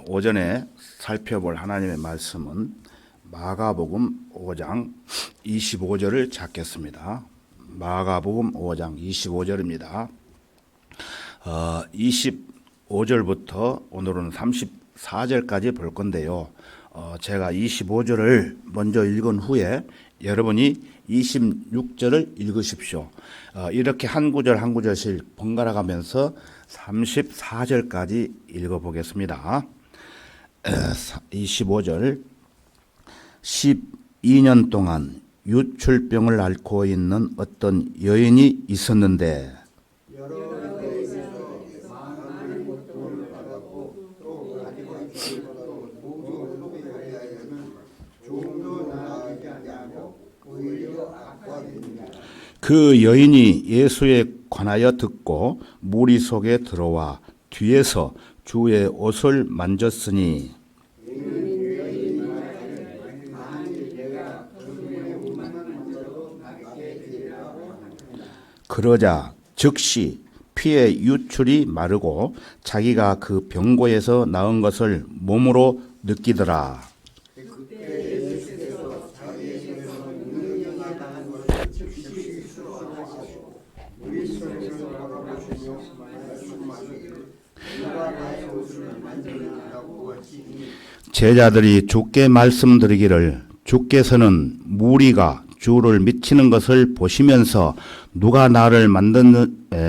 오전에 살펴볼 하나님의 말씀은 마가복음 5장 25절을 찾겠습니다. 마가복음 5장 25절입니다. 25절부터 오늘은 34절까지 볼 건데요. 제가 25절을 먼저 읽은 후에 여러분이 26절을 읽으십시오. 이렇게 한 구절 한 구절씩 번갈아 가면서 34절까지 읽어보겠습니다. 25절 12년 동안 유출병을 앓고 있는 어떤 여인이 있었는데 그 여인이 예수에 관하여 듣고 무리 속에 들어와 뒤에서 주의 옷을 만졌으니 그러자 즉시 피의 유출이 마르고 자기가 그 병고에서 나은 것을 몸으로 느끼더라. 제자들이 주께 말씀드리기를 주께서는 무리가 주를 미치는 것을 보시면서 누가 나를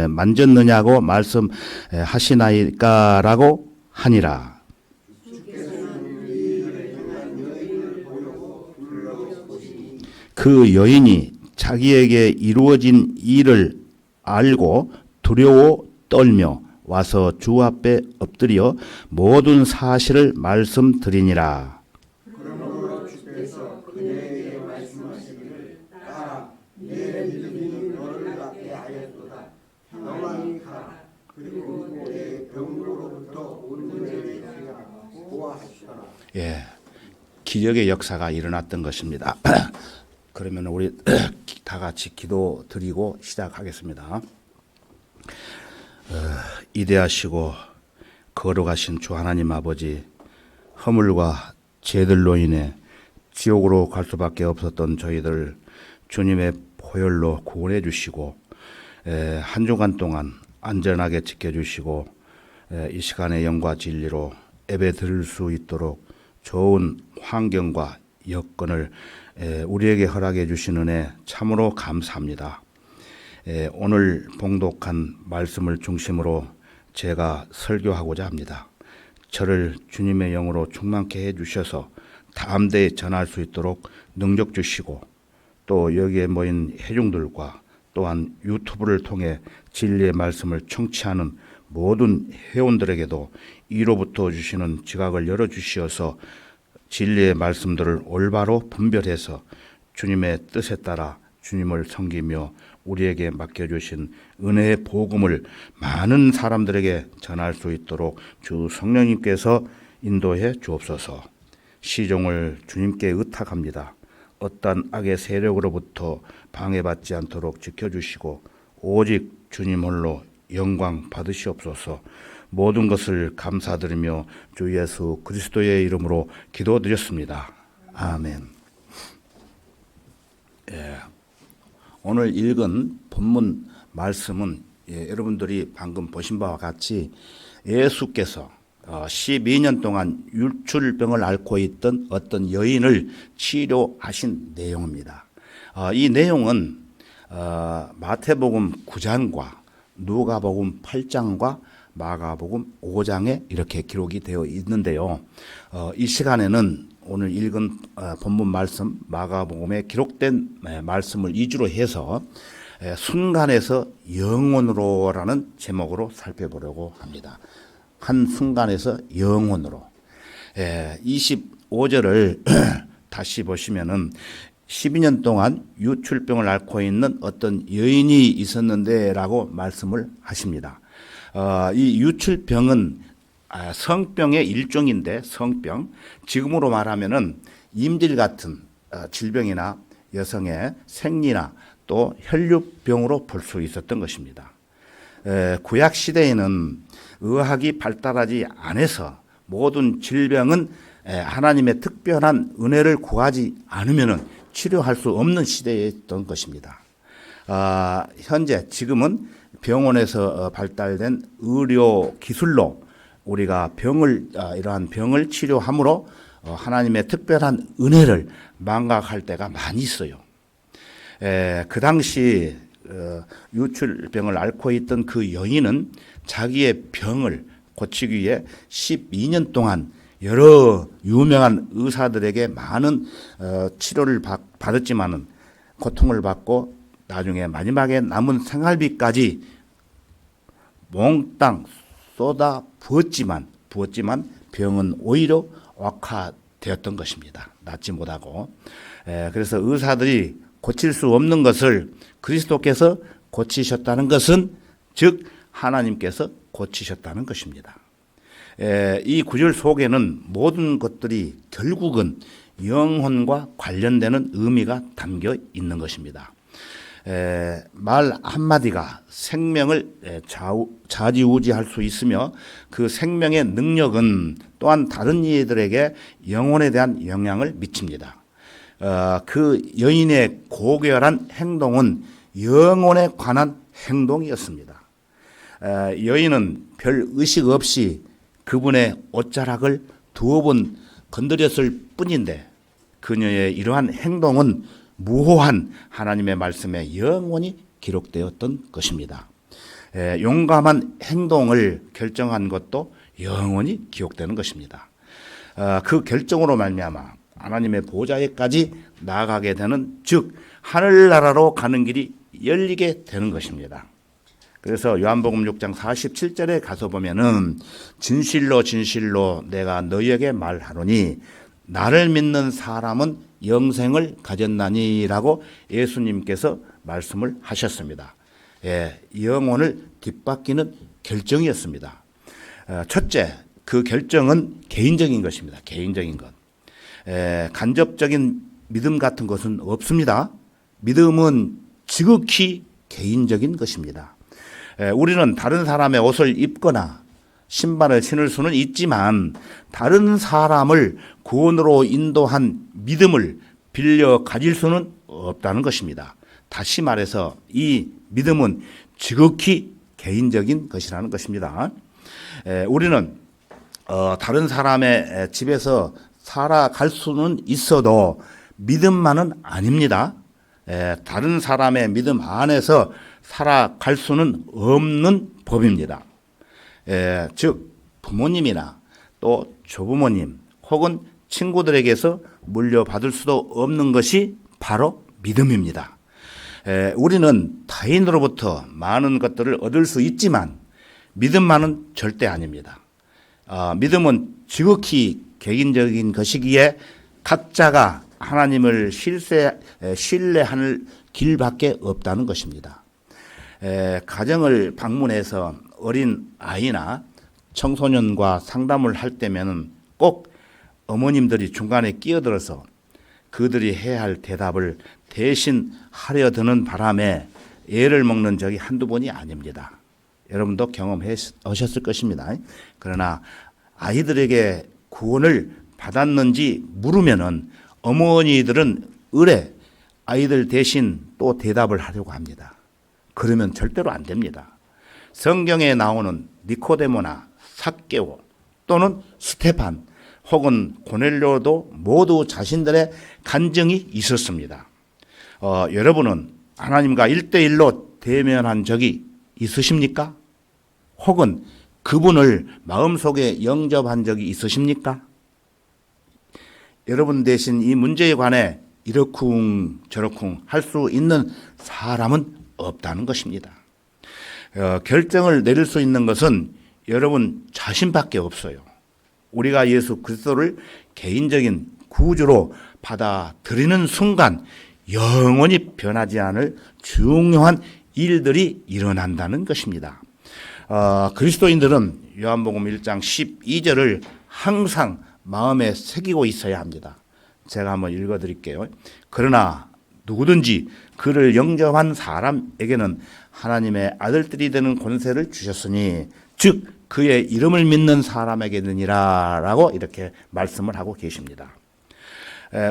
만졌느냐고 말씀하시나이까라고 하니라. 그 여인이 자기에게 이루어진 일을 알고 두려워 떨며 와서 주 앞에 엎드려 모든 사실을 말씀드리니라. 그러므로 주께서 그에게 말씀하시기를 가라 내 믿음이 너를 낫게 하였도다 평안히 가라 그리고 내 병으로부터 온전히 나가 하시더라. 예, 기적의 역사가 일어났던 것입니다. 그러면 우리 다 같이 기도 드리고 시작하겠습니다. 이대하시고 거룩하신 주 하나님 아버지, 허물과 죄들로 인해 지옥으로 갈 수밖에 없었던 저희들 주님의 보혈로 구원해 주시고 한 주간 동안 안전하게 지켜주시고 이 시간의 영과 진리로 예배 드릴 수 있도록 좋은 환경과 여건을 우리에게 허락해 주신 은혜 참으로 감사합니다. 오늘 봉독한 말씀을 중심으로 제가 설교하고자 합니다. 저를 주님의 영으로 충만케 해주셔서 담대히 전할 수 있도록 능력 주시고 또 여기에 모인 회중들과 또한 유튜브를 통해 진리의 말씀을 청취하는 모든 회원들에게도 이로부터 주시는 지각을 열어주시어서 진리의 말씀들을 올바로 분별해서 주님의 뜻에 따라 주님을 섬기며 우리에게 맡겨주신 은혜의 복음을 많은 사람들에게 전할 수 있도록 주 성령님께서 인도해 주옵소서. 시종을 주님께 의탁합니다. 어떤 악의 세력으로부터 방해받지 않도록 지켜주시고 오직 주님 홀로 영광 받으시옵소서. 모든 것을 감사드리며 주 예수 그리스도의 이름으로 기도드렸습니다. 아멘. 예. 오늘 읽은 본문 말씀은 여러분들이 방금 보신 바와 같이 예수께서 12년 동안 유출병을 앓고 있던 어떤 여인을 치료하신 내용입니다. 이 내용은 마태복음 9장과 누가복음 8장과 마가복음 5장에 이렇게 기록이 되어 있는데요. 이 시간에는 오늘 읽은 본문 말씀 마가복음에 기록된 말씀을 위주로 해서 순간에서 영혼으로라는 제목으로 살펴보려고 합니다. 한 순간에서 영혼으로. 25절을 다시 보시면은 12년 동안 유출병을 앓고 있는 어떤 여인이 있었는데 라고 말씀을 하십니다. 이 유출병은 성병의 일종인데 성병, 지금으로 말하면은 임질 같은 질병이나 여성의 생리나 또 혈류병으로 볼 수 있었던 것입니다. 구약 시대에는 의학이 발달하지 않아서 모든 질병은 하나님의 특별한 은혜를 구하지 않으면 치료할 수 없는 시대였던 것입니다. 현재 지금은 병원에서 발달된 의료 기술로 우리가 이러한 병을 치료함으로 하나님의 특별한 은혜를 망각할 때가 많이 있어요. 그 당시 유출병을 앓고 있던 그 여인은 자기의 병을 고치기 위해 12년 동안 여러 유명한 의사들에게 많은 치료를 받았지만은 고통을 받고 나중에 마지막에 남은 생활비까지 몽땅 쏟아 부었지만 병은 오히려 악화되었던 것입니다. 낫지 못하고. 그래서 의사들이 고칠 수 없는 것을 그리스도께서 고치셨다는 것은 즉 하나님께서 고치셨다는 것입니다. 이 구절 속에는 모든 것들이 결국은 영혼과 관련되는 의미가 담겨 있는 것입니다. 말 한마디가 생명을 좌지우지할 수 있으며 그 생명의 능력은 또한 다른 이들에게 영혼에 대한 영향을 미칩니다. 그 여인의 고결한 행동은 영혼에 관한 행동이었습니다. 여인은 별 의식 없이 그분의 옷자락을 두어 번 건드렸을 뿐인데 그녀의 이러한 행동은 무호한 하나님의 말씀에 영원히 기록되었던 것입니다. 용감한 행동을 결정한 것도 영원히 기록되는 것입니다. 그 결정으로 말미암아 하나님의 보좌에까지 나아가게 되는 즉 하늘나라로 가는 길이 열리게 되는 것입니다. 그래서 요한복음 6장 47절에 가서 보면은 진실로 진실로 내가 너희에게 말하노니 나를 믿는 사람은 영생을 가졌나니라고 예수님께서 말씀을 하셨습니다. 영혼을 뒷바뀌는 결정이었습니다. 첫째, 그 결정은 개인적인 것입니다. 개인적인 것. 간접적인 믿음 같은 것은 없습니다. 믿음은 지극히 개인적인 것입니다. 우리는 다른 사람의 옷을 입거나 신발을 신을 수는 있지만 다른 사람을 구원으로 인도한 믿음을 빌려 가질 수는 없다는 것입니다. 다시 말해서 이 믿음은 지극히 개인적인 것이라는 것입니다. 우리는 다른 사람의 집에서 살아갈 수는 있어도 믿음만은 아닙니다. 다른 사람의 믿음 안에서 살아갈 수는 없는 법입니다. 즉 부모님이나 또 조부모님 혹은 친구들에게서 물려받을 수도 없는 것이 바로 믿음입니다. 우리는 타인으로부터 많은 것들을 얻을 수 있지만 믿음만은 절대 아닙니다. 믿음은 지극히 개인적인 것이기에 각자가 하나님을 신뢰하는 길밖에 없다는 것입니다. 가정을 방문해서 어린 아이나 청소년과 상담을 할 때면 꼭 어머님들이 중간에 끼어들어서 그들이 해야 할 대답을 대신 하려 드는 바람에 애를 먹는 적이 한두 번이 아닙니다. 여러분도 경험하셨을 것입니다. 그러나 아이들에게 구원을 받았는지 물으면은 어머니들은 의뢰 아이들 대신 또 대답을 하려고 합니다. 그러면 절대로 안 됩니다. 성경에 나오는 니코데모나 삭개오 또는 스테판 혹은 고넬료도 모두 자신들의 간증이 있었습니다. 여러분은 하나님과 1대1로 대면한 적이 있으십니까? 혹은 그분을 마음속에 영접한 적이 있으십니까? 여러분 대신 이 문제에 관해 이러쿵 저러쿵 할 수 있는 사람은 없다는 것입니다. 결정을 내릴 수 있는 것은 여러분 자신밖에 없어요. 우리가 예수 그리스도를 개인적인 구주로 받아들이는 순간 영원히 변하지 않을 중요한 일들이 일어난다는 것입니다. 그리스도인들은 요한복음 1장 12절을 항상 마음에 새기고 있어야 합니다. 제가 한번 읽어드릴게요. 그러나 누구든지 그를 영접한 사람에게는 하나님의 아들들이 되는 권세를 주셨으니 즉 그의 이름을 믿는 사람에게느니라 라고 이렇게 말씀을 하고 계십니다.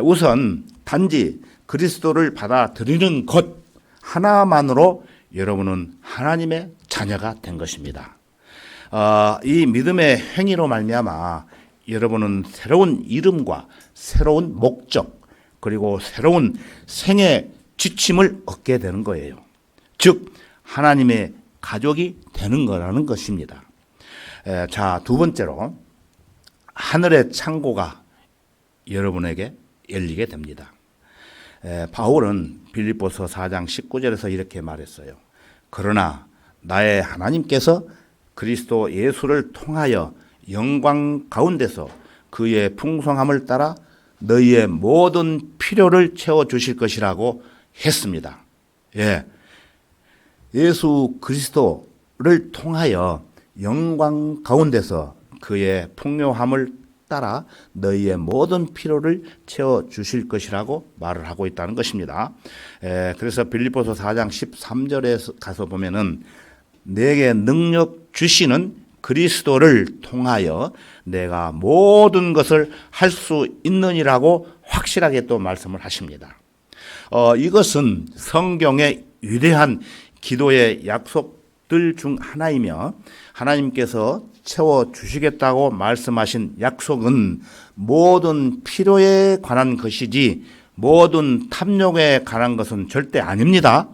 우선 단지 그리스도를 받아들이는 것 하나만으로 여러분은 하나님의 자녀가 된 것입니다. 이 믿음의 행위로 말미암아 여러분은 새로운 이름과 새로운 목적 그리고 새로운 생애 지침을 얻게 되는 거예요. 즉 하나님의 가족이 되는 거라는 것입니다. 자, 두 번째로 하늘의 창고가 여러분에게 열리게 됩니다. 바울은 빌립보서 4장 19절에서 이렇게 말했어요. 그러나 나의 하나님께서 그리스도 예수를 통하여 영광 가운데서 그의 풍성함을 따라 너희의 모든 필요를 채워주실 것이라고 했습니다. 예수 그리스도를 통하여 영광 가운데서 그의 풍요함을 따라 너희의 모든 필요를 채워주실 것이라고 말을 하고 있다는 것입니다. 그래서 빌립보서 4장 13절에 가서 보면은 내게 능력 주시는 그리스도를 통하여 내가 모든 것을 할 수 있느니라고 확실하게 또 말씀을 하십니다. 이것은 성경의 위대한 기도의 약속들 중 하나이며 하나님께서 채워주시겠다고 말씀하신 약속은 모든 필요에 관한 것이지 모든 탐욕에 관한 것은 절대 아닙니다.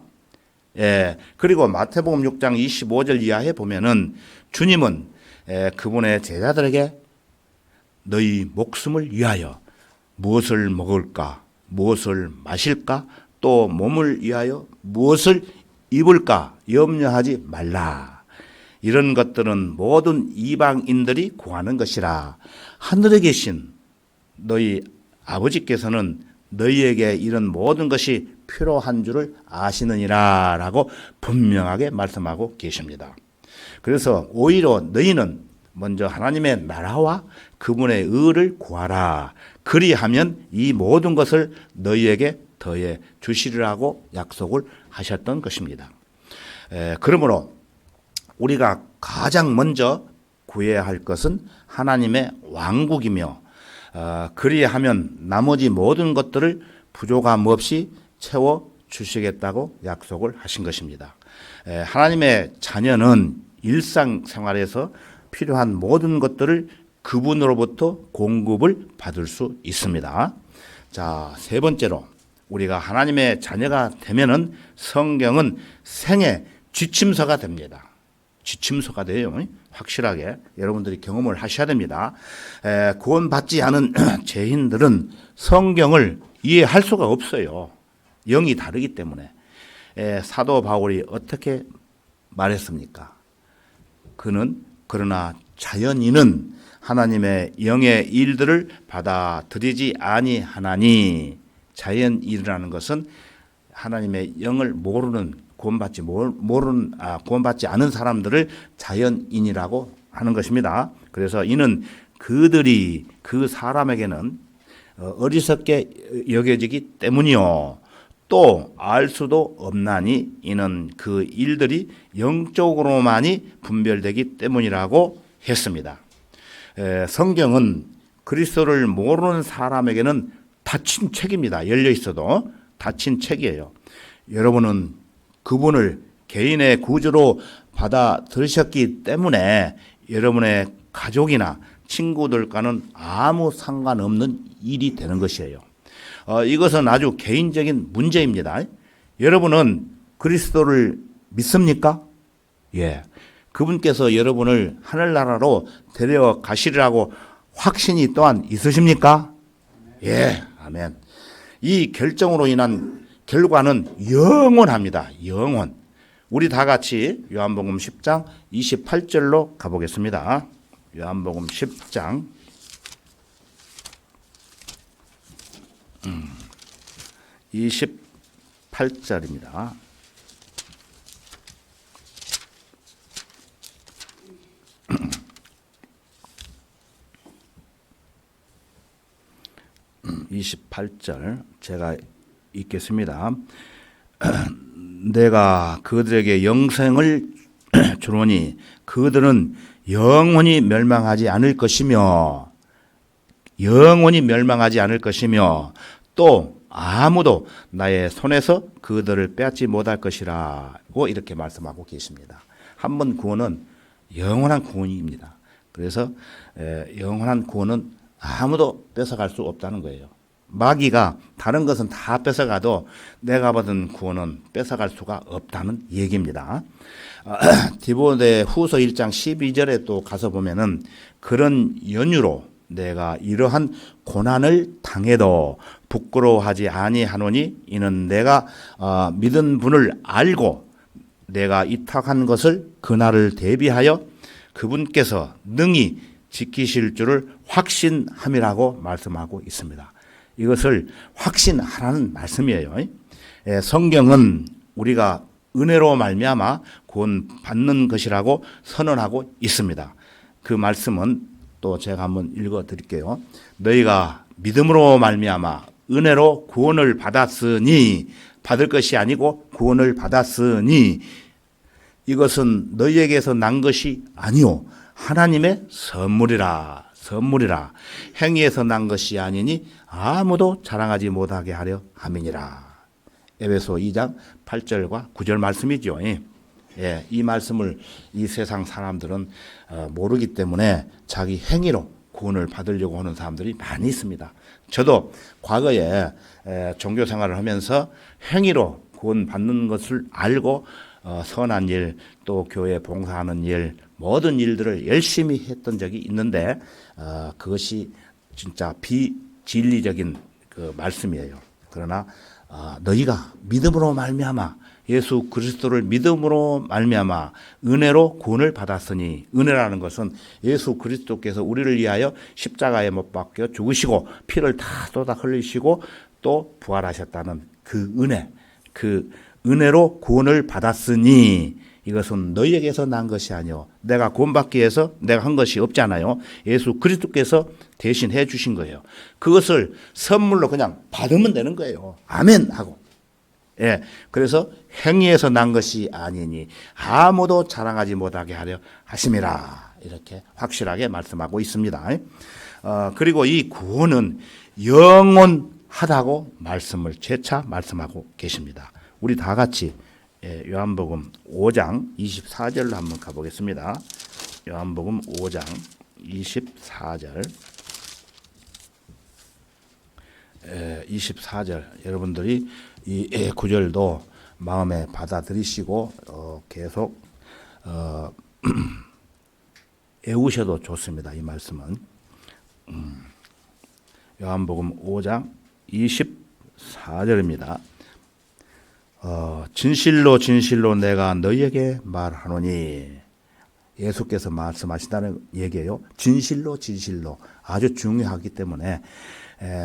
그리고 마태복음 6장 25절 이하에 보면은 주님은 그분의 제자들에게 너희 목숨을 위하여 무엇을 먹을까, 무엇을 마실까, 또 몸을 위하여 무엇을 입을까 염려하지 말라. 이런 것들은 모든 이방인들이 구하는 것이라. 하늘에 계신 너희 아버지께서는 너희에게 이런 모든 것이 필요한 줄을 아시느니라 라고 분명하게 말씀하고 계십니다. 그래서 오히려 너희는 먼저 하나님의 나라와 그분의 의를 구하라. 그리하면 이 모든 것을 너희에게 더해 주시리라고 약속을 하셨던 것입니다. 그러므로 우리가 가장 먼저 구해야 할 것은 하나님의 왕국이며 그리하면 나머지 모든 것들을 부족함 없이 채워 주시겠다고 약속을 하신 것입니다. 하나님의 자녀는 일상생활에서 필요한 모든 것들을 그분으로부터 공급을 받을 수 있습니다. 자, 세 번째로 우리가 하나님의 자녀가 되면은 성경은 생애 지침서가 됩니다. 지침서가 돼요. 확실하게 여러분들이 경험을 하셔야 됩니다. 구원받지 않은 죄인들은 성경을 이해할 수가 없어요. 영이 다르기 때문에. 사도 바울이 어떻게 말했습니까? 그는 그러나 자연인은 하나님의 영의 일들을 받아들이지 아니하나니. 자연인이라는 것은 하나님의 영을 모르는 구원받지 않은 사람들을 자연인이라고 하는 것입니다. 그래서 이는 그들이 그 사람에게는 어리석게 여겨지기 때문이요. 또 알 수도 없나니 이는 그 일들이 영적으로만이 분별되기 때문이라고 했습니다. 성경은 그리스도를 모르는 사람에게는 닫힌 책입니다. 열려 있어도 닫힌 책이에요. 여러분은 그분을 개인의 구주로 받아들이셨기 때문에 여러분의 가족이나 친구들과는 아무 상관없는 일이 되는 것이에요. 이것은 아주 개인적인 문제입니다. 여러분은 그리스도를 믿습니까? 예. 그분께서 여러분을 하늘나라로 데려가시리라고 확신이 또한 있으십니까? 예. 아멘. 이 결정으로 인한 결과는 영원합니다. 영원. 우리 다 같이 요한복음 10장 28절로 가보겠습니다. 요한복음 10장 28절입니다. (28절) 제가 읽겠습니다. 내가 그들에게 영생을 주노니 그들은 영원히 멸망하지 않을 것이며 영원히 멸망하지 않을 것이며 또 아무도 나의 손에서 그들을 빼앗지 못할 것이라고 이렇게 말씀하고 계십니다. 한 번 구원은 영원한 구원입니다. 그래서 영원한 구원은 아무도 뺏어갈 수 없다는 거예요. 마귀가 다른 것은 다 뺏어가도 내가 받은 구원은 뺏어갈 수가 없다는 얘기입니다. 디모데 후서 1장 12절에 또 가서 보면은 그런 연유로 내가 이러한 고난을 당해도 부끄러워하지 아니하노니 이는 내가 믿은 분을 알고 내가 이탁한 것을 그날을 대비하여 그분께서 능히 지키실 줄을 확신함이라고 말씀하고 있습니다. 이것을 확신하라는 말씀이에요. 성경은 우리가 은혜로 말미암아 구원 받는 것이라고 선언하고 있습니다. 그 말씀은 또 제가 한번 읽어 드릴게요. 너희가 믿음으로 말미암아 은혜로 구원을 받았으니 받을 것이 아니고 구원을 받았으니 이것은 너희에게서 난 것이 아니요 하나님의 선물이라 행위에서 난 것이 아니니 아무도 자랑하지 못하게 하려 함이니라. 에베소 2장 8절과 9절 말씀이죠. 예, 이 말씀을 이 세상 사람들은 모르기 때문에 자기 행위로 구원을 받으려고 하는 사람들이 많이 있습니다. 저도 과거에 종교 생활을 하면서 행위로 구원 받는 것을 알고 선한 일, 또 교회 봉사하는 일, 모든 일들을 열심히 했던 적이 있는데 그것이 진짜 비진리적인 그 말씀이에요. 그러나 너희가 믿음으로 말미암아 예수 그리스도를 믿음으로 말미암아 은혜로 구원을 받았으니 은혜라는 것은 예수 그리스도께서 우리를 위하여 십자가에 못 박혀 죽으시고 피를 다 쏟아 흘리시고 또 부활하셨다는 그 은혜, 그 은혜로 구원을 받았으니 이것은 너희에게서 난 것이 아니요 내가 구원받기 위해서 내가 한 것이 없잖아요. 예수 그리스도께서 대신 해 주신 거예요. 그것을 선물로 그냥 받으면 되는 거예요. 아멘 하고. 예, 그래서 행위에서 난 것이 아니니 아무도 자랑하지 못하게 하려 하심이라 이렇게 확실하게 말씀하고 있습니다. 그리고 이 구원은 영원하다고 말씀을 재차 말씀하고 계십니다. 우리 다 같이 요한복음 5장 24절로 한번 가보겠습니다. 요한복음 5장 24절 24절 여러분들이 이 구절도 마음에 받아들이시고 계속 외우셔도 좋습니다. 이 말씀은 요한복음 5장 24절입니다. 진실로 진실로 내가 너희에게 말하노니 예수께서 말씀하신다는 얘기예요. 진실로 진실로 아주 중요하기 때문에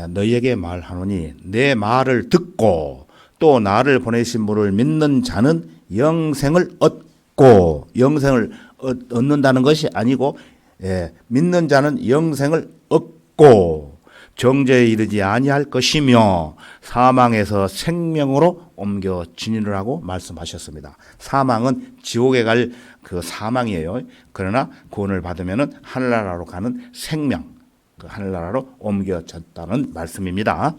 너희에게 말하노니 내 말을 듣고 또 나를 보내신 분을 믿는 자는 영생을 얻고 영생을 얻는다는 것이 아니고 믿는 자는 영생을 얻고 정죄에 이르지 아니할 것이며 사망에서 생명으로 옮겨 진리라고 말씀하셨습니다. 사망은 지옥에 갈 그 사망이에요. 그러나 구원을 받으면은 하늘나라로 가는 생명, 그 하늘나라로 옮겨졌다는 말씀입니다.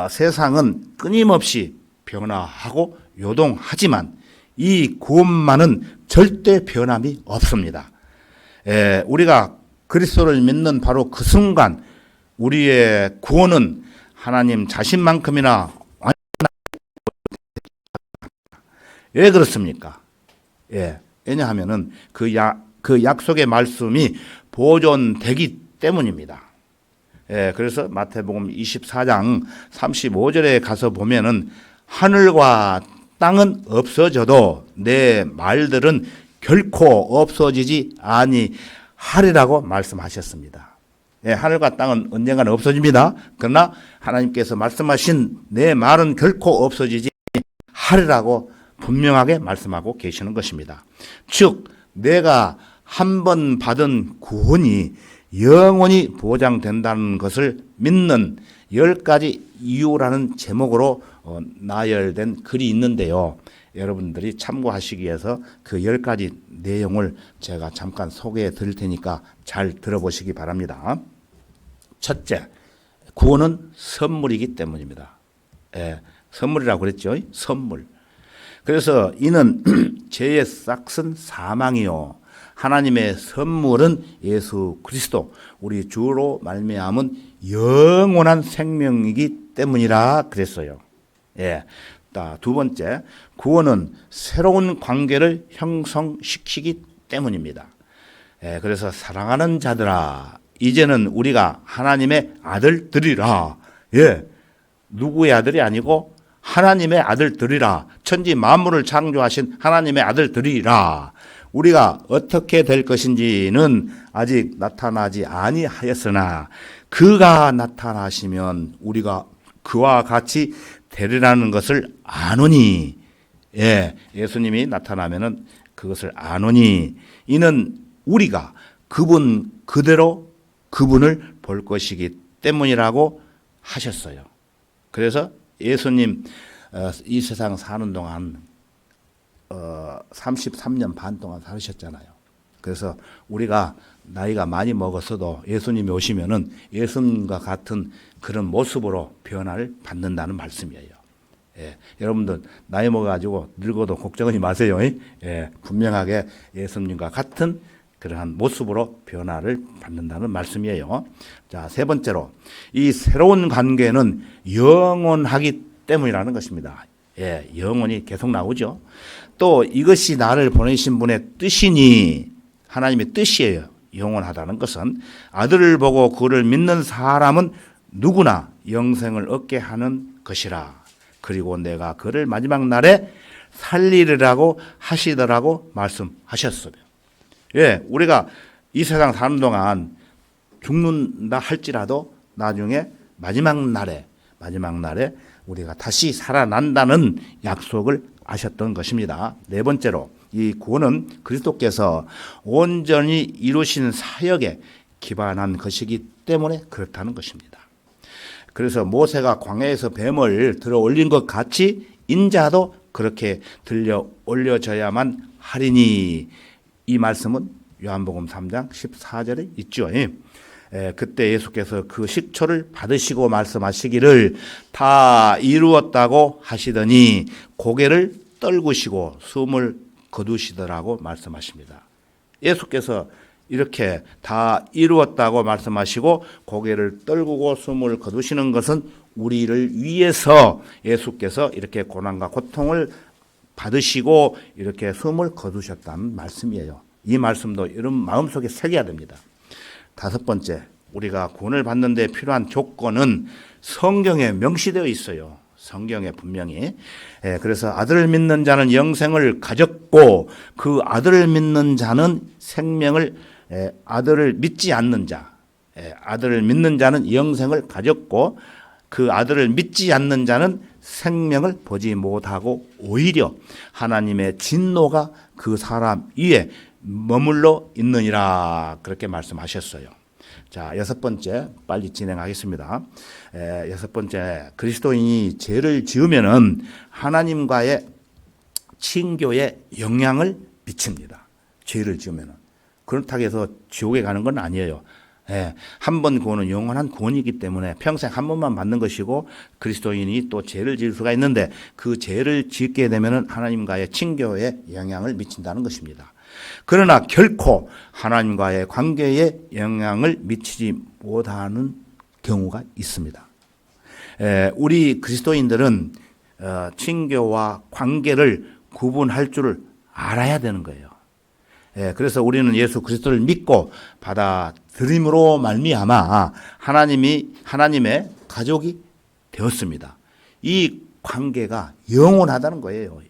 세상은 끊임없이 변화하고 요동하지만 이 구원만은 절대 변함이 없습니다. 우리가 그리스도를 믿는 바로 그 순간 우리의 구원은 하나님 자신만큼이나 왜 그렇습니까? 왜냐하면은 그 약속의 말씀이 보존되기 때문입니다. 그래서 마태복음 24장 35절에 가서 보면은 하늘과 땅은 없어져도 내 말들은 결코 없어지지 아니하리라고 말씀하셨습니다. 하늘과 땅은 언젠가는 없어집니다. 그러나 하나님께서 말씀하신 내 말은 결코 없어지지 하리라고 분명하게 말씀하고 계시는 것입니다. 즉 내가 한 번 받은 구원이 영원히 보장된다는 것을 믿는 10가지 이유라는 제목으로 나열된 글이 있는데요. 여러분들이 참고하시기 위해서 그 10가지 내용을 제가 잠깐 소개해 드릴 테니까 잘 들어보시기 바랍니다. 첫째, 구원은 선물이기 때문입니다. 예, 선물이라고 그랬죠. 선물. 그래서 이는 죄의 싹은 사망이요 하나님의 선물은 예수 그리스도 우리 주로 말미암은 영원한 생명이기 때문이라 그랬어요. 예. 두 번째, 구원은 새로운 관계를 형성시키기 때문입니다. 예, 그래서 사랑하는 자들아, 이제는 우리가 하나님의 아들들이라. 예, 누구의 아들이 아니고 하나님의 아들들이라. 천지 만물을 창조하신 하나님의 아들들이라. 우리가 어떻게 될 것인지는 아직 나타나지 아니하였으나 그가 나타나시면 우리가 그와 같이 되리라는 것을 아노니. 예, 예수님이 나타나면은 그것을 아노니. 이는 우리가 그분 그대로 그분을 볼 것이기 때문이라고 하셨어요. 그래서 예수님 이 세상 사는 동안 33년 반 동안 살으셨잖아요. 그래서 우리가 나이가 많이 먹었어도 예수님이 오시면은 예수님과 같은 그런 모습으로 변화를 받는다는 말씀이에요. 예, 여러분들 나이 먹어가지고 늙어도 걱정하지 마세요. 예, 분명하게 예수님과 같은 그러한 모습으로 변화를 받는다는 말씀이에요. 자, 세 번째로 이 새로운 관계는 영원하기 때문이라는 것입니다. 예, 영원히 계속 나오죠. 또 이것이 나를 보내신 분의 뜻이니 하나님의 뜻이에요. 영원하다는 것은 아들을 보고 그를 믿는 사람은 누구나 영생을 얻게 하는 것이라. 그리고 내가 그를 마지막 날에 살리리라고 하시더라고 말씀하셨어요. 예, 우리가 이 세상 사는 동안 죽는다 할지라도 나중에 마지막 날에 우리가 다시 살아난다는 약속을 하셨던 것입니다. 네 번째로 이 구원은 그리스도께서 온전히 이루신 사역에 기반한 것이기 때문에 그렇다는 것입니다. 그래서 모세가 광야에서 뱀을 들어 올린 것 같이 인자도 그렇게 들려 올려져야만 하리니. 이 말씀은 요한복음 3장 14절에 있죠. 그때 예수께서 그 식초를 받으시고 말씀하시기를 다 이루었다고 하시더니 고개를 떨구시고 숨을 거두시더라고 말씀하십니다. 예수께서 이렇게 다 이루었다고 말씀하시고 고개를 떨구고 숨을 거두시는 것은 우리를 위해서 예수께서 이렇게 고난과 고통을 받으시고 이렇게 숨을 거두셨다는 말씀이에요. 이 말씀도 이런 마음속에 새겨야 됩니다. 다섯 번째, 우리가 구원을 받는 데 필요한 조건은 성경에 명시되어 있어요. 성경에 분명히. 그래서 아들을 믿는 자는 영생을 가졌고 그 아들을 믿는 자는 생명을 아들을 믿지 않는 자, 아들을 믿는 자는 영생을 가졌고 그 아들을 믿지 않는 자는 생명을 보지 못하고 오히려 하나님의 진노가 그 사람 위에 머물러 있느니라 그렇게 말씀하셨어요. 자, 여섯 번째 빨리 진행하겠습니다. 여섯 번째, 그리스도인이 죄를 지으면은 하나님과의 친교에 영향을 미칩니다. 죄를 지으면은. 그렇다고 해서 지옥에 가는 건 아니에요. 한 번 구원은 영원한 구원이기 때문에 평생 한 번만 받는 것이고 그리스도인이 또 죄를 지을 수가 있는데 그 죄를 짓게 되면은 하나님과의 친교에 영향을 미친다는 것입니다. 그러나 결코 하나님과의 관계에 영향을 미치지 못하는 경우가 있습니다. 우리 그리스도인들은 친교와 관계를 구분할 줄을 알아야 되는 거예요. 그래서 우리는 예수 그리스도를 믿고 받아들임으로 말미암아 하나님의 가족이 되었습니다. 이 관계가 영원하다는 거예요.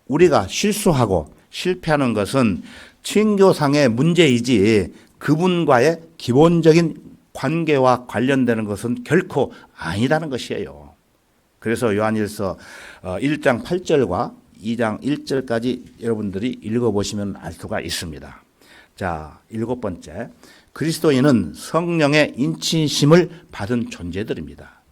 우리가 실수하고 실패하는 것은 친교상의 문제이지 그분과의 기본적인 관계와 관련되는 것은 결코 아니라는 것이에요. 그래서 요한일서 1장 8절과 2장 1절까지 여러분들이 읽어보시면 알 수가 있습니다. 자, 일곱 번째, 그리스도인은 성령의 인치심을 받은 존재들입니다.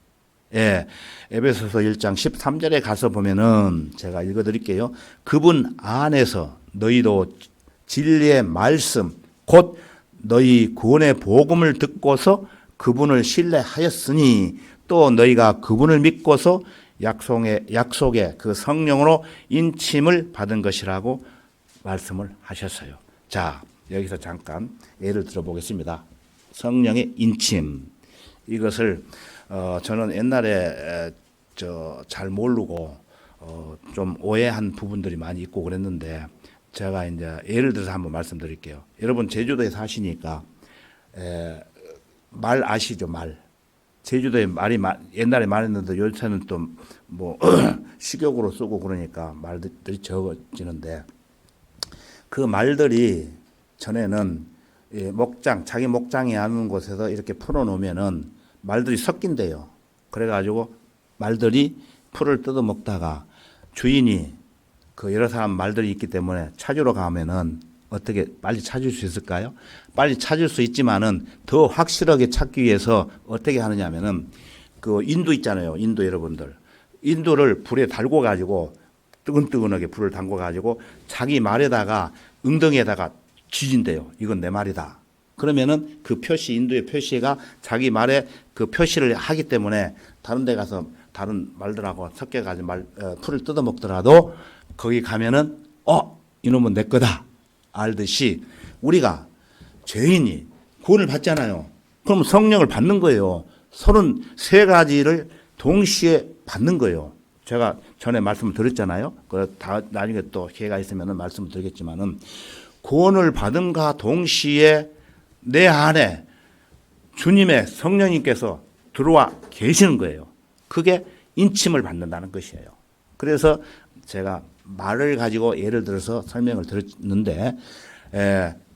예, 에베소서 1장 13절에 가서 보면은 제가 읽어드릴게요. 그분 안에서 너희도 진리의 말씀 곧 너희 구원의 복음을 듣고서 그분을 신뢰하였으니 또 너희가 그분을 믿고서 약속의 그 성령으로 인침을 받은 것이라고 말씀을 하셨어요. 자, 여기서 잠깐 예를 들어보겠습니다. 성령의 인침, 이것을 저는 옛날에 잘 모르고 좀 오해한 부분들이 많이 있고 그랬는데, 제가 이제 예를 들어서 한번 말씀드릴게요. 여러분 제주도에 사시니까 말 아시죠? 말. 제주도에 말이 옛날에 많았는데 요새는 또 뭐 식욕으로 쓰고 그러니까 말들이 적어지는데, 그 말들이 전에는 자기 목장이 아는 곳에서 이렇게 풀어놓으면은 말들이 섞인대요. 그래가지고 말들이 풀을 뜯어 먹다가 주인이 그 여러 사람 말들이 있기 때문에 찾으러 가면은 어떻게 빨리 찾을 수 있을까요? 빨리 찾을 수 있지만은 더 확실하게 찾기 위해서 어떻게 하느냐면은 그 인두 있잖아요. 인두 여러분들. 인두를 불에 달고 가지고 뜨끈뜨끈하게 불을 담궈 가지고 자기 말에다가 엉덩이에다가 쥐진대요. 이건 내 말이다. 그러면은 그 표시, 인두의 표시가 자기 말에 그 표시를 하기 때문에 다른 데 가서 다른 말들하고 섞여가지고 풀을 뜯어먹더라도 거기 가면은 이놈은 내 거다 알듯이, 우리가 죄인이 구원을 받잖아요. 그럼 성령을 받는 거예요. 33가지를 동시에 받는 거예요. 제가 전에 말씀을 드렸잖아요. 나중에 또 기회가 있으면 말씀을 드리겠지만은, 구원을 받음과 동시에 내 안에 주님의 성령님께서 들어와 계시는 거예요. 그게 인침을 받는다는 것이에요. 그래서 제가 말을 가지고 예를 들어서 설명을 드렸는데,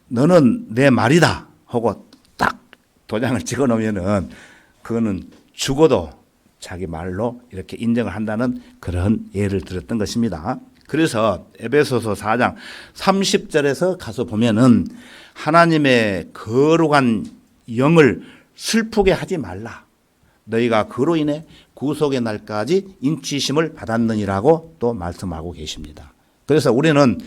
너는 내 말이다 하고 딱 도장을 찍어 놓으면은 그거는 죽어도 자기 말로 이렇게 인정을 한다는 그런 예를 들었던 것입니다. 그래서 에베소서 4장 30절에서 가서 보면은 하나님의 거룩한 영을 슬프게 하지 말라. 너희가 그로 인해 구속의 날까지 인치심을 받았느니라고 또 말씀하고 계십니다. 그래서 우리는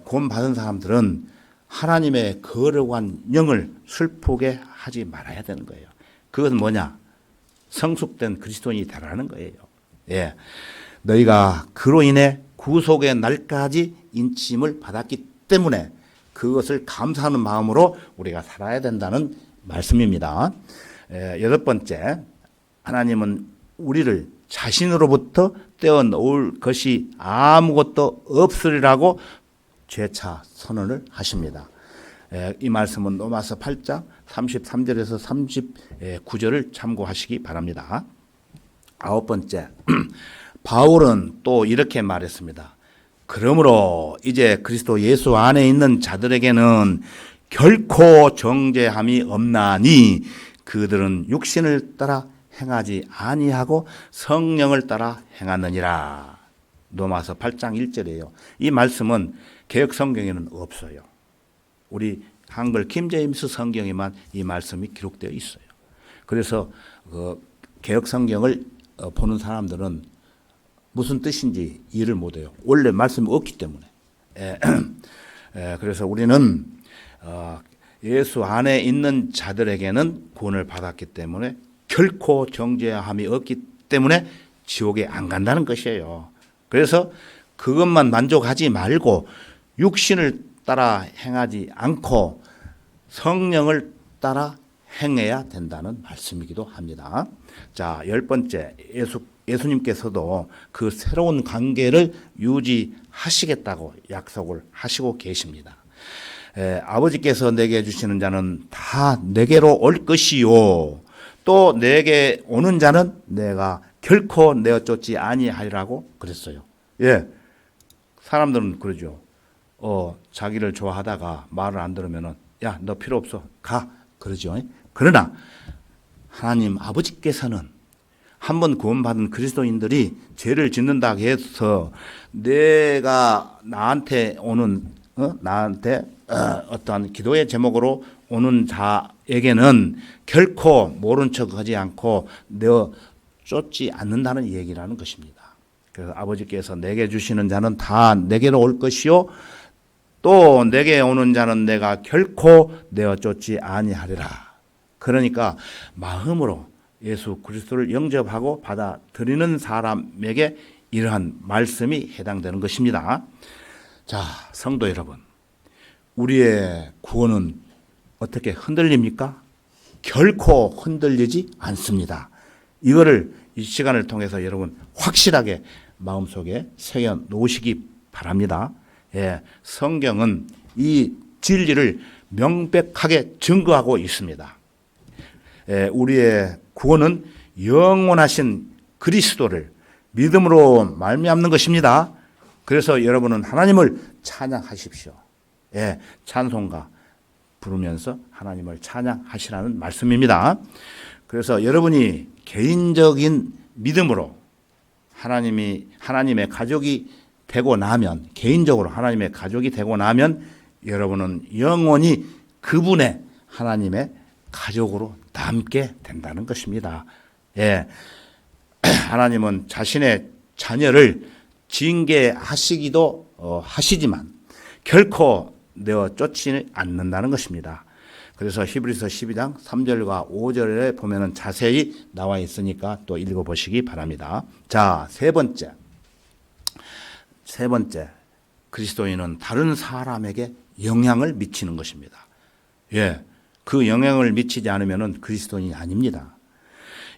구원받은 사람들은 하나님의 거룩한 영을 슬프게 하지 말아야 되는 거예요. 그것은 뭐냐? 성숙된 그리스도인이 되라는 거예요. 예, 너희가 그로 인해 구속의 날까지 인침을 받았기 때문에 그것을 감사하는 마음으로 우리가 살아야 된다는 말씀입니다. 8번째, 하나님은 우리를 자신으로부터 떼어놓을 것이 아무것도 없으리라고 재차 선언을 하십니다. 이 말씀은 로마서 8장 33절에서 39절을 참고하시기 바랍니다. 9번째, 바울은 또 이렇게 말했습니다. 그러므로 이제 그리스도 예수 안에 있는 자들에게는 결코 정죄함이 없나니 그들은 육신을 따라 행하지 아니하고 성령을 따라 행하느니라. 로마서 8장 1절이에요. 이 말씀은 개역 성경에는 없어요. 우리 한글 킹제임스 성경에만 이 말씀이 기록되어 있어요. 그래서 개역 성경을 보는 사람들은 무슨 뜻인지 이해를 못해요. 원래 말씀이 없기 때문에. 그래서 우리는 예수 안에 있는 자들에게는 구원을 받았기 때문에 결코 정죄함이 없기 때문에 지옥에 안 간다는 것이에요. 그래서 그것만 만족하지 말고 육신을 따라 행하지 않고 성령을 따라 행해야 된다는 말씀이기도 합니다. 자, 10번째, 예수님께서도 그 새로운 관계를 유지하시겠다고 약속을 하시고 계십니다. 아버지께서 내게 주시는 자는 다 내게로 올 것이요 또 내게 오는 자는 내가 결코 내어 쫓지 아니하리라고 그랬어요. 예, 사람들은 그러죠. 자기를 좋아하다가 말을 안 들으면은 야, 너 필요 없어, 가, 그러죠. 그러나 하나님 아버지께서는 한번 구원받은 그리스도인들이 죄를 짓는다 해서 내가 나한테 오는 어떠한 기도의 제목으로 오는 자에게는 결코 모른 척하지 않고 내어 쫓지 않는다는 얘기라는 것입니다. 그래서 아버지께서 내게 주시는 자는 다 내게로 올 것이요 또 내게 오는 자는 내가 결코 내어 쫓지 아니하리라. 그러니까 마음으로 예수 그리스도를 영접하고 받아들이는 사람에게 이러한 말씀이 해당되는 것입니다. 자, 성도 여러분, 우리의 구원은 어떻게 흔들립니까? 결코 흔들리지 않습니다. 이거를 이 시간을 통해서 여러분 확실하게 마음속에 새겨 놓으시기 바랍니다. 예, 성경은 이 진리를 명백하게 증거하고 있습니다. 예, 우리의 구원은 영원하신 그리스도를 믿음으로 말미암는 것입니다. 그래서 여러분은 하나님을 찬양하십시오. 예, 찬송가 부르면서 하나님을 찬양하시라는 말씀입니다. 그래서 여러분이 개인적인 믿음으로 하나님의 가족이 되고 나면, 개인적으로 하나님의 가족이 되고 나면 여러분은 영원히 그분의 하나님의 가족으로 남게 된다는 것입니다. 예. 하나님은 자신의 자녀를 징계하시기도 하시지만 결코 내어 쫓지 않는다는 것입니다. 그래서 히브리서 12장 3절과 5절에 보면은 자세히 나와 있으니까 또 읽어보시기 바랍니다. 자, 세 번째, 그리스도인은 다른 사람에게 영향을 미치는 것입니다. 예, 그 영향을 미치지 않으면은 그리스도인이 아닙니다.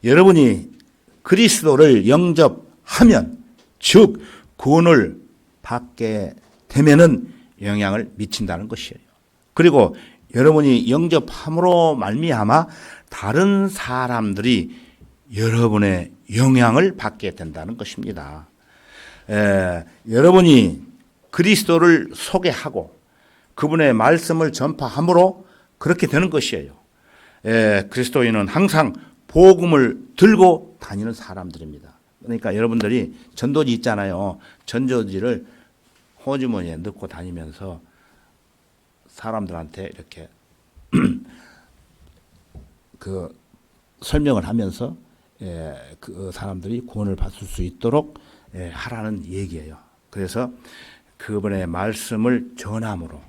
여러분이 그리스도를 영접하면, 즉 구원을 받게 되면은 영향을 미친다는 것이에요. 그리고 여러분이 영접함으로 말미암아 다른 사람들이 여러분의 영향을 받게 된다는 것입니다. 여러분이 그리스도를 소개하고 그분의 말씀을 전파함으로 그렇게 되는 것이에요. 그리스도인은 항상 복음을 들고 다니는 사람들입니다. 그러니까 여러분들이 전도지 있잖아요. 전도지를 호주머니에 넣고 다니면서 사람들한테 이렇게 그 설명을 하면서 그 사람들이 구원을 받을 수 있도록 하라는 얘기예요. 그래서 그분의 말씀을 전함으로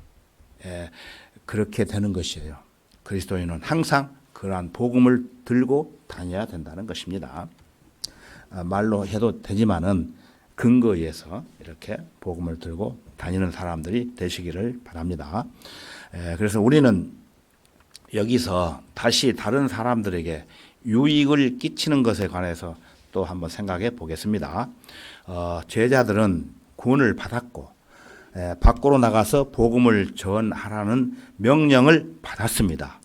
그렇게 되는 것이에요. 그리스도인은 항상 그러한 복음을 들고 다녀야 된다는 것입니다. 말로 해도 되지만은 근거에서 이렇게 복음을 들고 다니는 사람들이 되시기를 바랍니다. 그래서 우리는 여기서 다시 다른 사람들에게 유익을 끼치는 것에 관해서 또 한번 생각해 보겠습니다. 제자들은 구원을 받았고 밖으로 나가서 복음을 전하라는 명령을 받았습니다.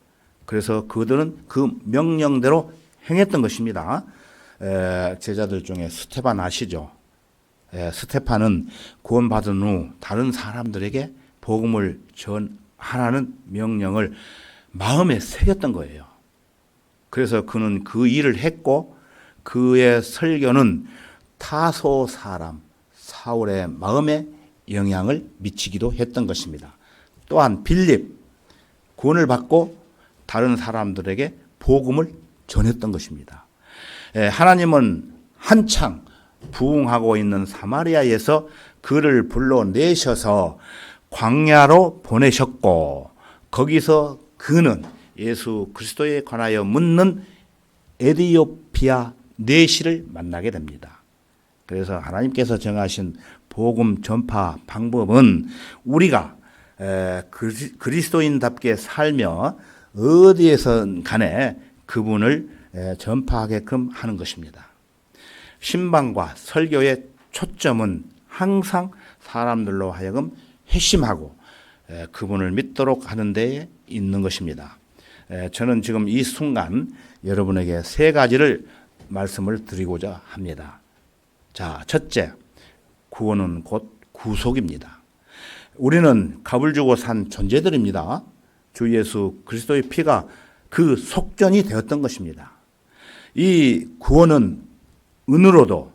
그래서 그들은 그 명령대로 행했던 것입니다. 제자들 중에 스테반 아시죠? 스테반은 구원받은 후 다른 사람들에게 복음을 전하라는 명령을 마음에 새겼던 거예요. 그래서 그는 그 일을 했고 그의 설교는 타소 사람 사울의 마음에 영향을 미치기도 했던 것입니다. 또한 빌립 구원을 받고 다른 사람들에게 복음을 전했던 것입니다. 하나님은 한창 부흥하고 있는 사마리아에서 그를 불러내셔서 광야로 보내셨고 거기서 그는 예수 그리스도에 관하여 묻는 에디오피아 내시를 만나게 됩니다. 그래서 하나님께서 정하신 복음 전파 방법은 우리가 그리스도인답게 살며 어디에선 간에 그분을 전파하게끔 하는 것입니다. 신방과 설교의 초점은 항상 사람들로 하여금 회심하고 그분을 믿도록 하는 데에 있는 것입니다. 저는 지금 이 순간 여러분에게 세 가지를 말씀을 드리고자 합니다. 자, 첫째, 구원은 곧 구속입니다. 우리는 값을 주고 산 존재들입니다. 주 예수 그리스도의 피가 그 속전이 되었던 것입니다. 이 구원은 은으로도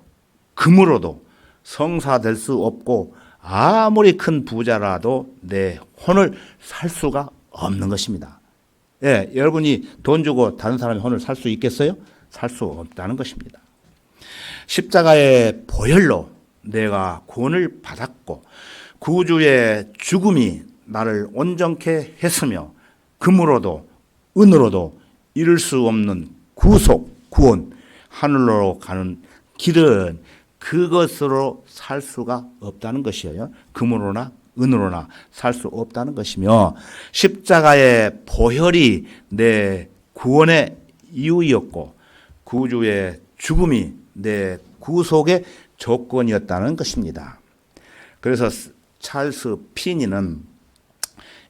금으로도 성사될 수 없고 아무리 큰 부자라도 내 혼을 살 수가 없는 것입니다. 여러분이 돈 주고 다른 사람의 혼을 살 수 있겠어요? 살 수 없다는 것입니다. 십자가의 보혈로 내가 구원을 받았고 구주의 죽음이 나를 온전케 했으며 금으로도 은으로도 이룰 수 없는 구속, 구원, 하늘로 가는 길은 그것으로 살 수가 없다는 것이에요. 금으로나 은으로나 살 수 없다는 것이며 십자가의 보혈이 내 구원의 이유였고 구주의 죽음이 내 구속의 조건이었다는 것입니다. 그래서 찰스 피니는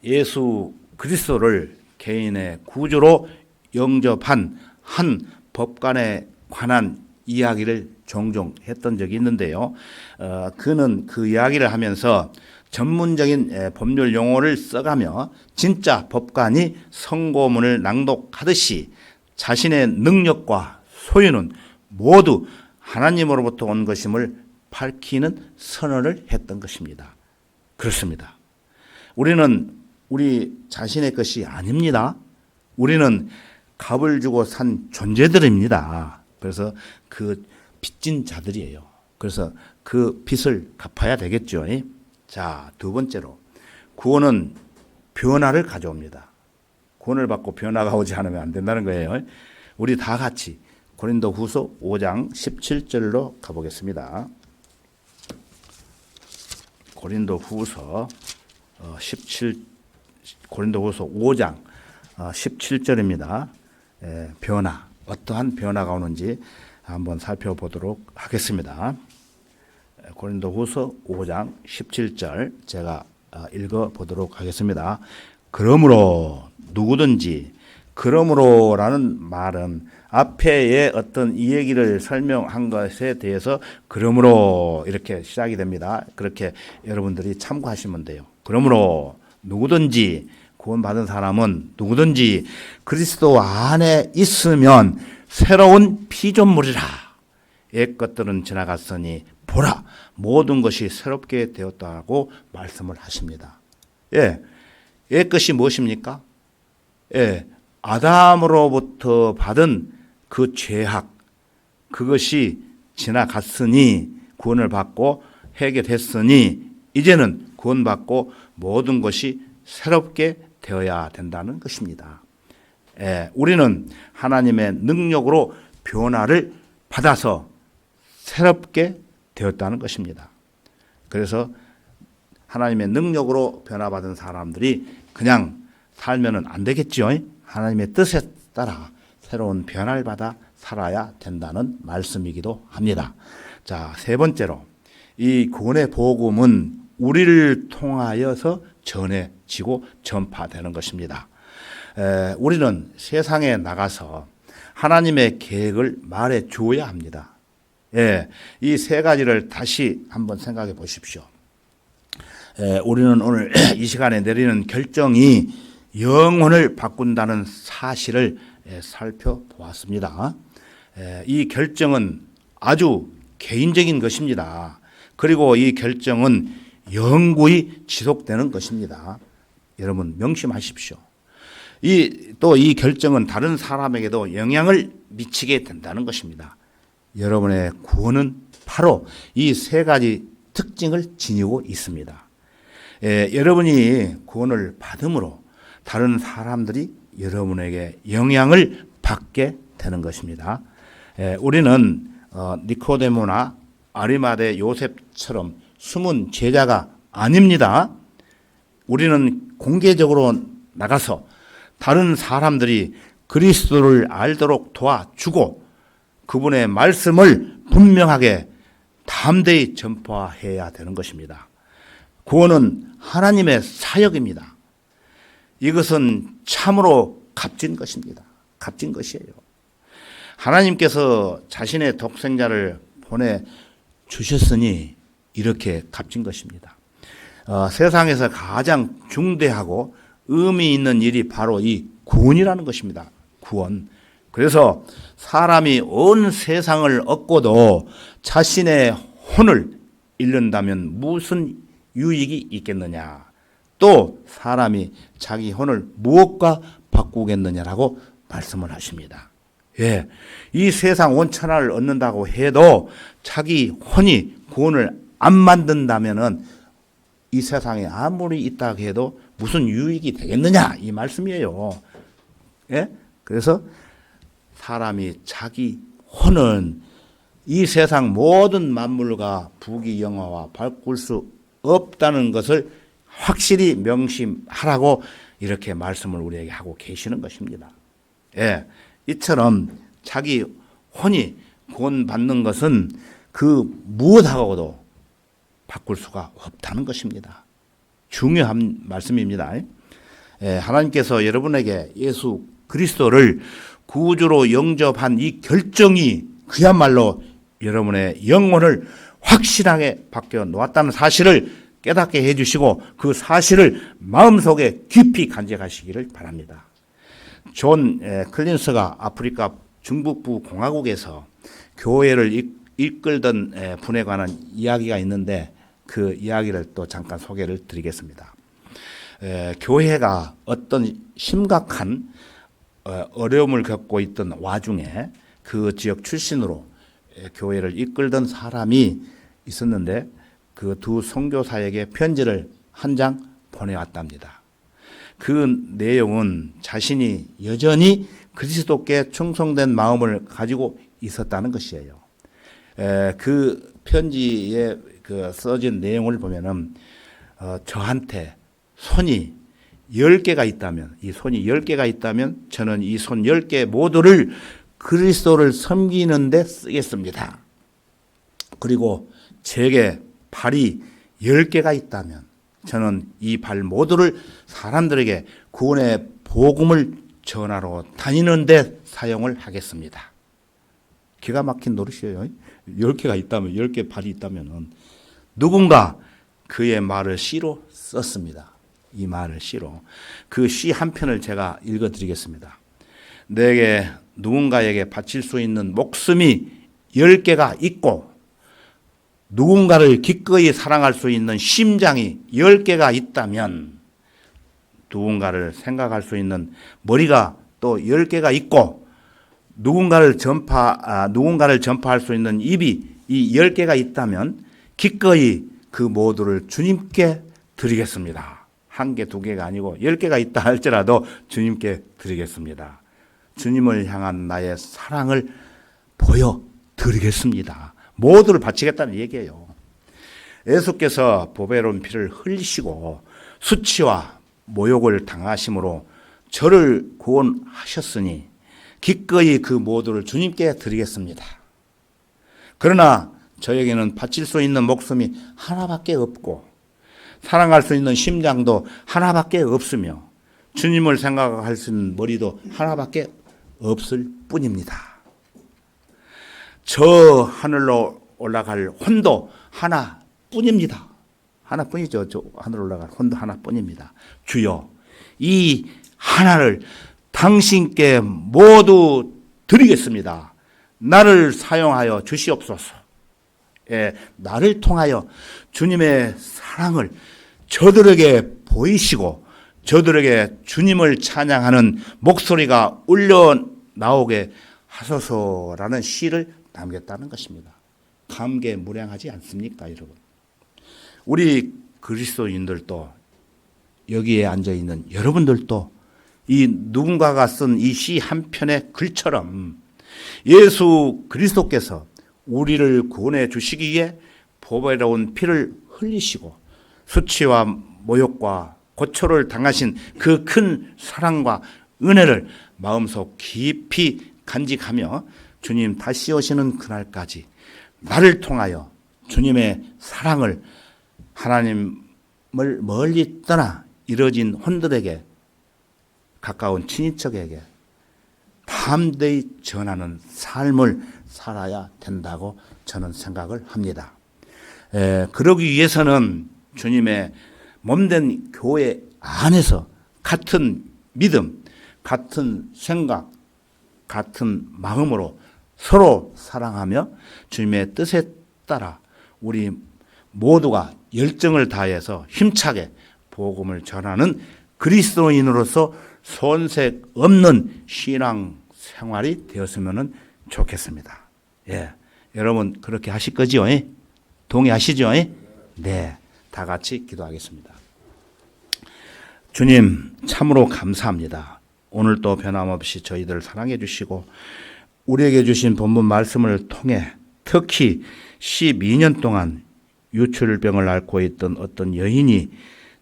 예수 그리스도를 개인의 구주로 영접한 한 법관에 관한 이야기를 종종 했던 적이 있는데요. 그는 그 이야기를 하면서 전문적인 법률 용어를 써가며 진짜 법관이 선고문을 낭독하듯이 자신의 능력과 소유는 모두 하나님으로부터 온 것임을 밝히는 선언을 했던 것입니다. 그렇습니다. 우리는 우리 자신의 것이 아닙니다. 우리는 값을 주고 산 존재들입니다. 그래서 그 빚진 자들이에요. 그래서 그 빚을 갚아야 되겠죠. 자, 두 번째로 구원은 변화를 가져옵니다. 구원을 받고 변화가 오지 않으면 안 된다는 거예요. 우리 다 같이 고린도후서 5장 17절로 가보겠습니다. 고린도후서 5장 17절입니다. 변화, 어떠한 변화가 오는지 한번 살펴보도록 하겠습니다. 고린도후서 5장 17절 제가 읽어보도록 하겠습니다. 그러므로 누구든지, 그러므로라는 말은 앞에의 어떤 이 얘기를 설명한 것에 대해서 그러므로 이렇게 시작이 됩니다. 그렇게 여러분들이 참고하시면 돼요. 그러므로 누구든지, 구원받은 사람은 누구든지 그리스도 안에 있으면 새로운 피조물이라. 옛 것들은 지나갔으니 보라, 모든 것이 새롭게 되었다고 말씀을 하십니다. 옛 것이 무엇입니까? 아담으로부터 받은 그 죄악, 그것이 지나갔으니, 구원을 받고 해결됐으니 이제는 구원받고 모든 것이 새롭게 되어야 된다는 것입니다. 우리는 하나님의 능력으로 변화를 받아서 새롭게 되었다는 것입니다. 그래서 하나님의 능력으로 변화받은 사람들이 그냥 살면은 안 되겠죠. 하나님의 뜻에 따라 새로운 변화를 받아 살아야 된다는 말씀이기도 합니다. 자, 세 번째로 이 구원의 복음은 우리를 통하여서 전해지고 전파되는 것입니다. 우리는 세상에 나가서 하나님의 계획을 말해 주어야 합니다. 이 세 가지를 다시 한번 생각해 보십시오. 우리는 오늘 이 시간에 내리는 결정이 영혼을 바꾼다는 사실을 살펴보았습니다. 이 결정은 아주 개인적인 것입니다. 그리고 이 결정은 영구히 지속되는 것입니다. 여러분 명심하십시오. 또 이 결정은 다른 사람에게도 영향을 미치게 된다는 것입니다. 여러분의 구원은 바로 이 세 가지 특징을 지니고 있습니다. 여러분이 구원을 받음으로 다른 사람들이 여러분에게 영향을 받게 되는 것입니다. 우리는 니코데모나 아리마대 요셉처럼 숨은 제자가 아닙니다. 우리는 공개적으로 나가서 다른 사람들이 그리스도를 알도록 도와주고 그분의 말씀을 분명하게 담대히 전파해야 되는 것입니다. 구원은 하나님의 사역입니다. 이것은 참으로 값진 것입니다. 값진 것이에요. 하나님께서 자신의 독생자를 보내주셨으니 이렇게 값진 것입니다. 세상에서 가장 중대하고 의미 있는 일이 바로 이 구원이라는 것입니다. 구원. 그래서 사람이 온 세상을 얻고도 자신의 혼을 잃는다면 무슨 유익이 있겠느냐. 또 사람이 자기 혼을 무엇과 바꾸겠느냐라고 말씀을 하십니다. 예, 이 세상 온천하를 얻는다고 해도 자기 혼이 구원을 안 만든다면은 이 세상에 아무리 있다고 해도 무슨 유익이 되겠느냐 이 말씀이에요. 예? 그래서 사람이 자기 혼은 이 세상 모든 만물과 부귀영화와 바꿀 수 없다는 것을 확실히 명심하라고 이렇게 말씀을 우리에게 하고 계시는 것입니다. 예, 이처럼 자기 혼이 구원받는 것은 그 무엇하고도 바꿀 수가 없다는 것입니다. 중요한 말씀입니다. 예, 하나님께서 여러분에게 예수 그리스도를 구주로 영접한 이 결정이 그야말로 여러분의 영혼을 확실하게 바뀌어 놓았다는 사실을 깨닫게 해주시고 그 사실을 마음속에 깊이 간직하시기를 바랍니다. 존 클린스가 아프리카 중북부 공화국에서 교회를 이끌던 분에 관한 이야기가 있는데 그 이야기를 또 잠깐 소개를 드리겠습니다. 교회가 어떤 심각한 어려움을 겪고 있던 와중에 그 지역 출신으로 교회를 이끌던 사람이 있었는데 그 두 선교사에게 편지를 한 장 보내왔답니다. 그 내용은 자신이 여전히 그리스도께 충성된 마음을 가지고 있었다는 것이에요. 그 편지에 그 써진 내용을 보면은 저한테 손이 10개가 있다면, 이 손이 10개가 있다면 저는 이 손 10개 모두를 그리스도를 섬기는데 쓰겠습니다. 그리고 제게 발이 10개가 있다면 저는 이 발 모두를 사람들에게 구원의 복음을 전하러 다니는데 사용을 하겠습니다. 기가 막힌 노릇이에요. 10개가 있다면, 10개 발이 있다면 누군가 그의 말을 시로 썼습니다. 이 말을 시로. 그 시 한 편을 제가 읽어드리겠습니다. 내게 누군가에게 바칠 수 있는 목숨이 10개가 있고 누군가를 기꺼이 사랑할 수 있는 심장이 10개가 있다면 누군가를 생각할 수 있는 머리가 또 10개가 있고 누군가를 전파할 수 있는 입이 이 10개가 있다면 기꺼이 그 모두를 주님께 드리겠습니다. 1개, 2개가 아니고 10개가 있다 할지라도 주님께 드리겠습니다. 주님을 향한 나의 사랑을 보여드리겠습니다. 모두를 바치겠다는 얘기예요. 예수께서 보배로운 피를 흘리시고 수치와 모욕을 당하심으로 저를 구원하셨으니 기꺼이 그 모두를 주님께 드리겠습니다. 그러나 저에게는 바칠 수 있는 목숨이 하나밖에 없고 사랑할 수 있는 심장도 하나밖에 없으며 주님을 생각할 수 있는 머리도 하나밖에 없을 뿐입니다. 저 하늘로 올라갈 혼도 하나뿐입니다. 하나뿐이죠. 저 하늘로 올라갈 혼도 하나뿐입니다. 주여, 이 하나를 당신께 모두 드리겠습니다. 나를 사용하여 주시옵소서. 예, 나를 통하여 주님의 사랑을 저들에게 보이시고 저들에게 주님을 찬양하는 목소리가 울려 나오게 하소서라는 시를 남겼다는 것입니다. 감개무량하지 않습니까, 여러분? 우리 그리스도인들도 여기에 앉아 있는 여러분들도 이 누군가가 쓴 이 시 한 편의 글처럼 예수 그리스도께서 우리를 구원해 주시기 위해 보배로운 피를 흘리시고 수치와 모욕과 고초를 당하신 그 큰 사랑과 은혜를 마음속 깊이 간직하며 주님 다시 오시는 그날까지 나를 통하여 주님의 사랑을 하나님을 멀리 떠나 이뤄진 혼들에게 가까운 친인척에게 담대히 전하는 삶을 살아야 된다고 저는 생각을 합니다. 그러기 위해서는 주님의 몸된 교회 안에서 같은 믿음, 같은 생각, 같은 마음으로 서로 사랑하며 주님의 뜻에 따라 우리 모두가 열정을 다해서 힘차게 복음을 전하는 그리스도인으로서 손색 없는 신앙 생활이 되었으면 좋겠습니다. 예, 여러분 그렇게 하실 거죠? 예? 동의하시죠? 예? 네, 다 같이 기도하겠습니다. 주님 참으로 감사합니다. 오늘도 변함없이 저희들을 사랑해 주시고 우리에게 주신 본문 말씀을 통해 특히 12년 동안 유출병을 앓고 있던 어떤 여인이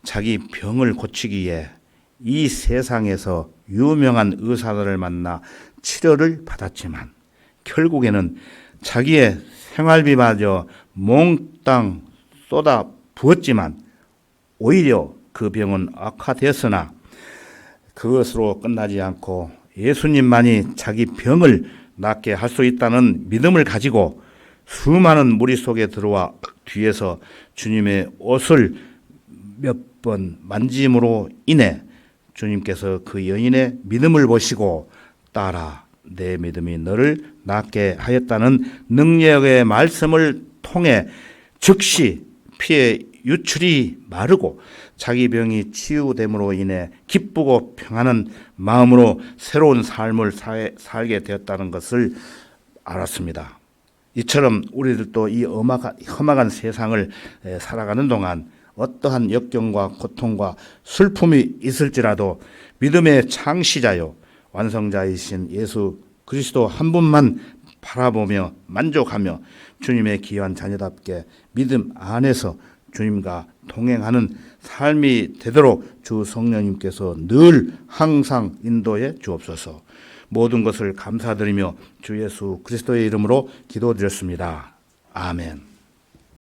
자기 병을 고치기 위해 이 세상에서 유명한 의사들을 만나 치료를 받았지만 결국에는 자기의 생활비마저 몽땅 쏟아 부었지만 오히려 그 병은 악화되었으나 그것으로 끝나지 않고 예수님만이 자기 병을 낫게 할 수 있다는 믿음을 가지고 수많은 무리 속에 들어와 뒤에서 주님의 옷을 몇 번 만짐으로 인해 주님께서 그 여인의 믿음을 보시고 따라 내 믿음이 너를 낫게 하였다는 능력의 말씀을 통해 즉시 피의 유출이 마르고 자기 병이 치유됨으로 인해 기쁘고 평안한 마음으로 새로운 삶을 살게 되었다는 것을 알았습니다. 이처럼 우리들도 이 험악한 세상을 살아가는 동안 어떠한 역경과 고통과 슬픔이 있을지라도 믿음의 창시자요 완성자이신 예수 그리스도 한 분만 바라보며 만족하며 주님의 귀한 자녀답게 믿음 안에서 주님과 동행하는 삶이 되도록 주 성령님께서 늘 항상 인도해 주옵소서. 모든 것을 감사드리며 주 예수 그리스도의 이름으로 기도드렸습니다. 아멘.